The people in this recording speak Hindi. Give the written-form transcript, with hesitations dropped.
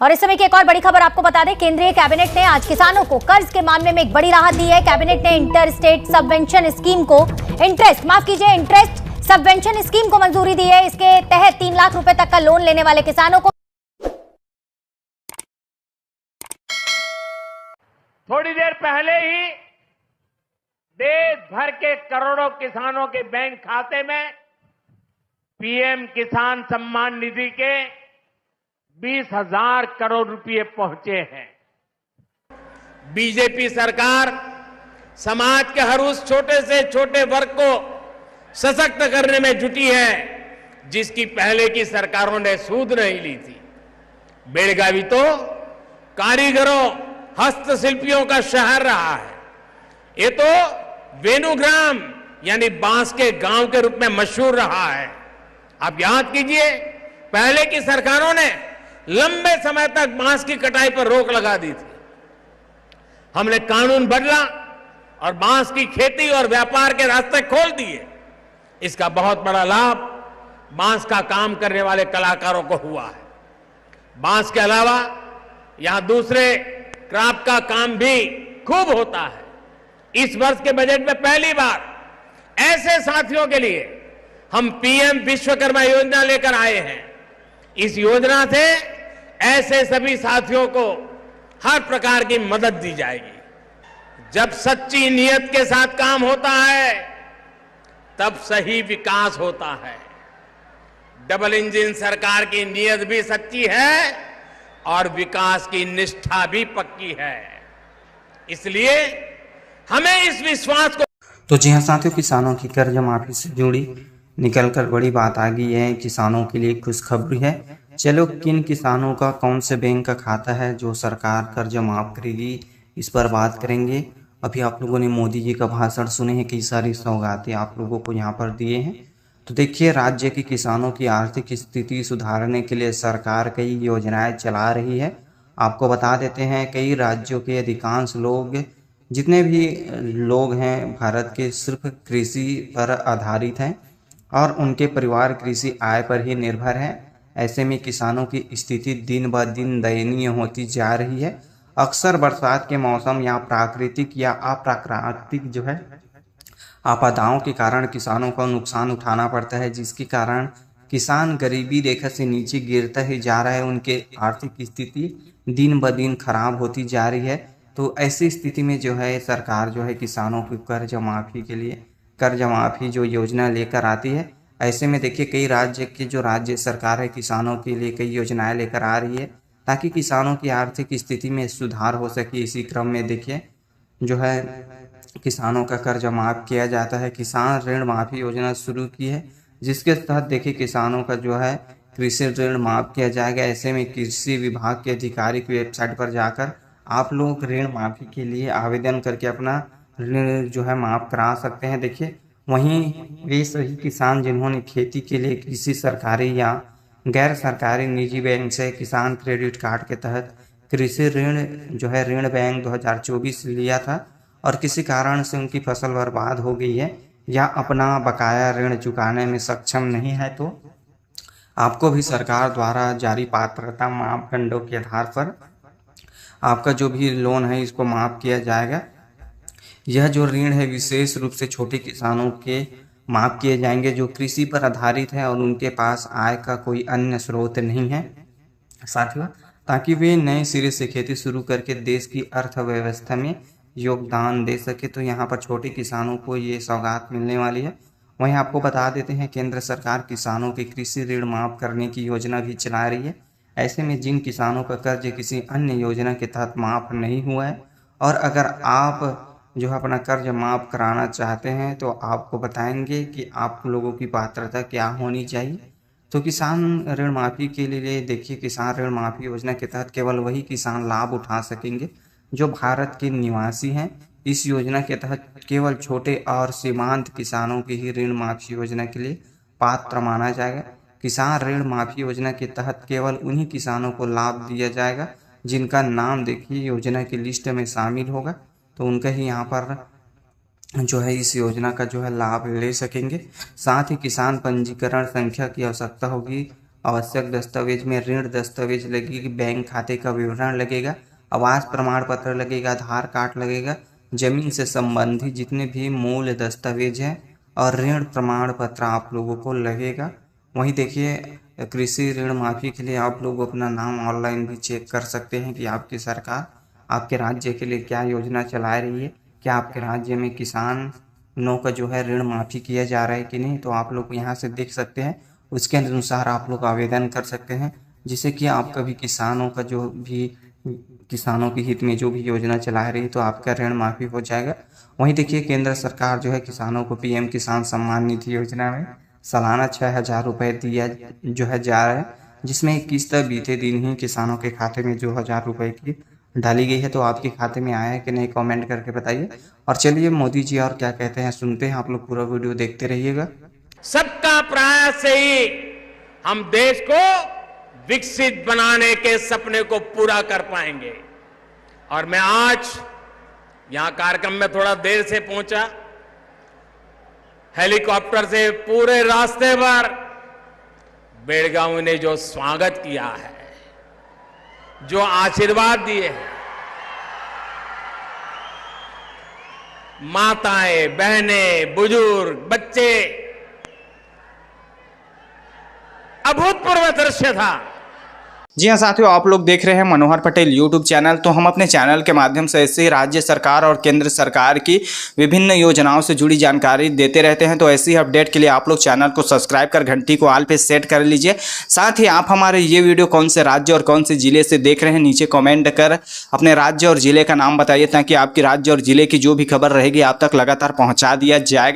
और इस समय की एक और बड़ी खबर आपको बता दें, केंद्रीय कैबिनेट ने आज किसानों को कर्ज के मामले में एक बड़ी राहत दी है। कैबिनेट ने इंटर स्टेट सबवेंशन स्कीम को इंटरेस्ट सबवेंशन स्कीम को मंजूरी दी है। इसके तहत 3 लाख रुपए तक का लोन लेने वाले किसानों को थोड़ी देर पहले ही देश भर के करोड़ों किसानों के बैंक खाते में पीएम किसान सम्मान निधि के 20,000 करोड़ रुपए पहुंचे हैं। बीजेपी सरकार समाज के हर उस छोटे से छोटे वर्ग को सशक्त करने में जुटी है, जिसकी पहले की सरकारों ने सूद नहीं ली थी। बेलगावी तो कारीगरों, हस्तशिल्पियों का शहर रहा है। ये तो वेणुग्राम यानी बांस के गांव के रूप में मशहूर रहा है। आप याद कीजिए, पहले की सरकारों ने लंबे समय तक बांस की कटाई पर रोक लगा दी थी। हमने कानून बदला और बांस की खेती और व्यापार के रास्ते खोल दिए। इसका बहुत बड़ा लाभ बांस का काम करने वाले कलाकारों को हुआ है। बांस के अलावा यहां दूसरे क्राफ्ट का काम भी खूब होता है। इस वर्ष के बजट में पहली बार ऐसे साथियों के लिए हम पीएम विश्वकर्मा योजना लेकर आए हैं। इस योजना से ऐसे सभी साथियों को हर प्रकार की मदद दी जाएगी। जब सच्ची नीयत के साथ काम होता है तब सही विकास होता है। डबल इंजन सरकार की नीयत भी सच्ची है और विकास की निष्ठा भी पक्की है। इसलिए हमें इस विश्वास को तो जी हाँ साथियों, किसानों की कर्ज माफी से जुड़ी निकलकर बड़ी बात आ गई है। किसानों के लिए खुशखबरी है। चलो, किन किसानों का कौन से बैंक का खाता है जो सरकार कर्ज माफ करेगी, इस पर बात करेंगे। अभी आप लोगों ने मोदी जी का भाषण सुने हैं, कई सारी सौगातें आप लोगों को यहाँ पर दिए हैं। तो देखिए, राज्य के किसानों की आर्थिक स्थिति सुधारने के लिए सरकार कई योजनाएं चला रही है। आपको बता देते हैं, कई राज्यों के अधिकांश लोग, जितने भी लोग हैं भारत के, सिर्फ कृषि पर आधारित हैं और उनके परिवार कृषि आय पर ही निर्भर है। ऐसे में किसानों की स्थिति दिन ब दिन दयनीय होती जा रही है। अक्सर बरसात के मौसम या प्राकृतिक या अप्राकृतिक जो है आपदाओं के कारण किसानों को नुकसान उठाना पड़ता है, जिसके कारण किसान गरीबी रेखा से नीचे गिरता ही जा रहा है। उनके आर्थिक स्थिति दिन ब दिन खराब होती जा रही है। तो ऐसी स्थिति में जो है सरकार जो है किसानों की कर्ज माफ़ी के लिए कर्ज माफ़ी जो योजना लेकर आती है। ऐसे में देखिए, कई राज्य की जो राज्य सरकार है किसानों के लिए कई योजनाएं लेकर आ रही है ताकि किसानों की आर्थिक स्थिति में सुधार हो सके। इसी क्रम में देखिए जो है किसानों का कर्ज माफ़ किया जाता है। किसान ऋण माफ़ी योजना शुरू की है, जिसके तहत देखिए किसानों का जो है कृषि ऋण माफ़ किया जाएगा। ऐसे में कृषि विभाग के अधिकारी की वेबसाइट पर जाकर आप लोग ऋण माफ़ी के लिए आवेदन करके अपना ऋण जो है माफ़ करा सकते हैं। देखिए, वहीं वे सभी किसान जिन्होंने खेती के लिए किसी सरकारी या गैर सरकारी निजी बैंक से किसान क्रेडिट कार्ड के तहत कृषि ऋण जो है ऋण बैंक 2024 लिया था और किसी कारण से उनकी फसल बर्बाद हो गई है या अपना बकाया ऋण चुकाने में सक्षम नहीं है, तो आपको भी सरकार द्वारा जारी पात्रता मापदंडों के आधार पर आपका जो भी लोन है इसको माफ़ किया जाएगा। यह जो ऋण है विशेष रूप से छोटे किसानों के माफ़ किए जाएंगे जो कृषि पर आधारित है और उनके पास आय का कोई अन्य स्रोत नहीं है साथियों, ताकि वे नए सिरे से खेती शुरू करके देश की अर्थव्यवस्था में योगदान दे सके। तो यहाँ पर छोटे किसानों को ये सौगात मिलने वाली है। वहीं आपको बता देते हैं, केंद्र सरकार किसानों के कृषि ऋण माफ़ करने की योजना भी चला रही है। ऐसे में जिन किसानों का कर्ज किसी अन्य योजना के तहत माफ़ नहीं हुआ है और अगर आप जो है अपना कर्ज माफ़ कराना चाहते हैं तो आपको बताएंगे कि आप लोगों की पात्रता क्या होनी चाहिए। तो किसान ऋण माफ़ी के लिए देखिए, किसान ऋण माफ़ी योजना के तहत केवल वही किसान लाभ उठा सकेंगे जो भारत के निवासी हैं। इस योजना के तहत केवल छोटे और सीमांत किसानों की ही ऋण माफ़ी योजना के लिए पात्र माना जाएगा। किसान ऋण माफ़ी योजना के तहत केवल उन्हीं किसानों को लाभ दिया जाएगा जिनका नाम देखिए योजना की लिस्ट में शामिल होगा, तो उनका ही यहाँ पर जो है इस योजना का जो है लाभ ले सकेंगे। साथ ही किसान पंजीकरण संख्या की आवश्यकता होगी आवश्यक दस्तावेज में ऋण दस्तावेज लगेगी, बैंक खाते का विवरण लगेगा, आवास प्रमाण पत्र लगेगा, आधार कार्ड लगेगा, जमीन से संबंधित जितने भी मूल दस्तावेज हैं और ऋण प्रमाण पत्र आप लोगों को लगेगा। वहीं देखिए कृषि ऋण माफ़ी के लिए आप लोग अपना नाम ऑनलाइन भी चेक कर सकते हैं कि आपकी सरकार आपके राज्य के लिए क्या योजना चला रही है, क्या आपके राज्य में किसानों का जो है ऋण माफ़ी किया जा रहा है कि नहीं। तो आप लोग यहाँ से देख सकते हैं, उसके अनुसार आप लोग आवेदन कर सकते हैं, जिससे कि आपका भी किसानों के हित में जो भी योजना चला रही है तो आपका ऋण माफ़ी हो जाएगा। वहीं देखिए केंद्र सरकार जो है किसानों को पीएम किसान सम्मान निधि योजना में सालाना 6,000 रुपये दिया जो है जा रहा है, जिसमें एक किस्त बीते दिन ही किसानों के खाते में 2,000 रुपये की डाली गई है। तो आपके खाते में आया है कि नहीं, कमेंट करके बताइए। और चलिए मोदी जी और क्या कहते हैं सुनते हैं, आप लोग पूरा वीडियो देखते रहिएगा। सबका प्रयास से ही हम देश को विकसित बनाने के सपने को पूरा कर पाएंगे। और मैं आज यहां कार्यक्रम में थोड़ा देर से पहुंचा, हेलीकॉप्टर से पूरे रास्ते पर बेलगांव ने जो स्वागत किया है, जो आशीर्वाद दिए हैं, माताएं, बहनें, बुजुर्ग, बच्चे, अभूतपूर्व दृश्य था। जी हाँ साथियों, आप लोग देख रहे हैं मनोहर पटेल यूट्यूब चैनल। तो हम अपने चैनल के माध्यम से ऐसे ही राज्य सरकार और केंद्र सरकार की विभिन्न योजनाओं से जुड़ी जानकारी देते रहते हैं। तो ऐसी अपडेट के लिए आप लोग चैनल को सब्सक्राइब कर घंटी को ऑल पे सेट कर लीजिए। साथ ही आप हमारे ये वीडियो कौन से राज्य और कौन से जिले से देख रहे हैं, नीचे कमेंट कर अपने राज्य और जिले का नाम बताइए, ताकि आपके राज्य और जिले की जो भी खबर रहेगी आप तक लगातार पहुँचा दिया जाएगा।